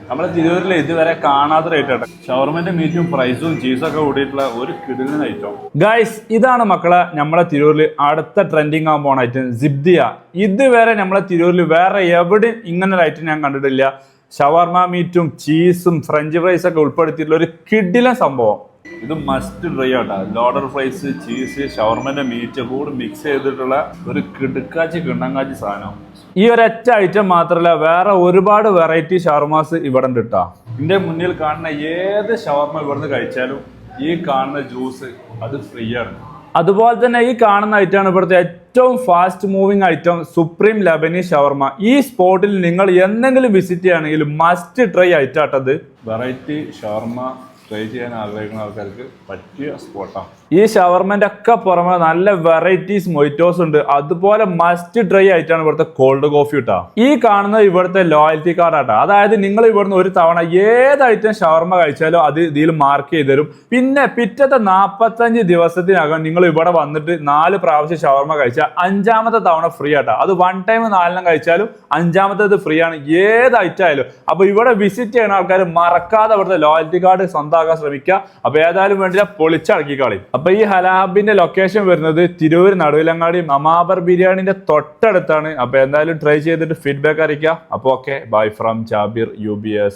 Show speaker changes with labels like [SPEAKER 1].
[SPEAKER 1] നമ്മളെ തിരൂരിൽ ഇതുവരെ കാണാത്ത റേറ്റ് ആണ്. ഷവർമന്റെ മീറ്റും പ്രൈസും ചീസൊക്കെ കൂടിയിട്ടുള്ള ഒരു കിടിലൻ ഐറ്റം. ഗൈസ്, ഇതാണ് മക്കളെ നമ്മളെ തിരൂരിൽ അടുത്ത ട്രെൻഡിങ് ആകാൻ പോണ ഐറ്റം സിബ്ദിയ. ഇതുവരെ നമ്മളെ തിരൂരിൽ വേറെ എവിടെയും ഇങ്ങനെ ഒരു ഐറ്റം ഞാൻ കണ്ടിട്ടില്ല. ഷവർമ മീറ്റും ചീസും ഫ്രഞ്ച് ഫ്രൈസ് ഒക്കെ ഉൾപ്പെടുത്തിയിട്ടുള്ള ഒരു കിടിലൻ സംഭവം. ഇത് മസ്റ്റ് ട്രൈ ആട്ടാ. ലോഡർ ഫ്രൈസ്, ചീസ്, ഷവർമന്റെ മീറ്റ് കൂടി മിക്സ് ചെയ്തിട്ടുള്ള ഒരു കിടുക്കാച്ചി കിണ്ണങ്കാച്ചി സാധനം. ഈ ഒരൊറ്റ ഐറ്റം മാത്രമല്ല, വേറെ ഒരുപാട് വെറൈറ്റി ഷവർമാസ് ഇവിടെ ഉണ്ട് കേട്ടോ. ഇതിന്റെ മുന്നിൽ കാണുന്ന ഏത് ഷവർമ ഇവിടുന്ന് കഴിച്ചാലും ഈ കാണുന്ന ജ്യൂസ് അത് ഫ്രീ ആണ്. അതുപോലെ തന്നെ ഈ കാണുന്ന ഐറ്റമാണ് ഇവിടുത്തെ ഏറ്റവും fast moving item supreme Lebanese shawarma. ഈ സ്പോട്ടിൽ നിങ്ങൾ എന്തെങ്കിലും വിസിറ്റ് ചെയ്യുകയാണെങ്കിൽ മസ്റ്റ് ട്രൈ ഐറ്റാട്ടത്. വെറൈറ്റി ഷവർമ ട്രൈ ചെയ്യാൻ ആഗ്രഹിക്കുന്ന ആൾക്കാർക്ക് പറ്റിയ സ്പോട്ടാണ്. ഈ ഷവർമന്റെ ഒക്കെ പുറമെ നല്ല വെറൈറ്റീസ് മൊയ്റ്റോസ് ഉണ്ട്. അതുപോലെ മസ്റ്റ് ട്രൈ ആയിട്ടാണ് ഇവിടുത്തെ കോൾഡ് കോഫി ഇട്ടാ. ഈ കാണുന്നത് ഇവിടുത്തെ ലോയൽറ്റി കാർഡ് ആട്ടാ. അതായത് നിങ്ങൾ ഇവിടുന്ന് ഒരു തവണ ഏത് ഐറ്റം ഷവർമ കഴിച്ചാലും അത് ഇതിൽ മാർക്ക് ചെയ്ത് തരും. പിന്നെ പിറ്റത്തെ 45 ദിവസത്തിനകം നിങ്ങൾ ഇവിടെ വന്നിട്ട് 4 പ്രാവശ്യം ഷവർമ കഴിച്ചാൽ 5ാമത്തെ തവണ ഫ്രീ ആട്ടാ. അത് 1 ടൈം 4 കഴിച്ചാലും 5ാമത്തേത് ഫ്രീ ആണ്, ഏത് ഐറ്റം ആയാലും. അപ്പൊ ഇവിടെ വിസിറ്റ് ചെയ്യുന്ന ആൾക്കാർ മറക്കാതെ ഇവിടുത്തെ ലോയൽറ്റി കാർഡ് സ്വന്തമാക്കാൻ ശ്രമിക്കുക. അപ്പൊ ഏതായാലും വേണ്ടില്ല, പൊളിച്ചടക്കിക്കളി. അപ്പൊ ഈ ഹലാബിന്റെ ലൊക്കേഷൻ വരുന്നത് തിരൂർ നടുവിലങ്ങാടി മമാബർ ബിരിയാണിന്റെ തൊട്ടടുത്താണ്. അപ്പൊ എന്തായാലും ട്രൈ ചെയ്തിട്ട് ഫീഡ്ബാക്ക് അറിയിക്കുക. അപ്പൊ okay, bye from Jabir UBS.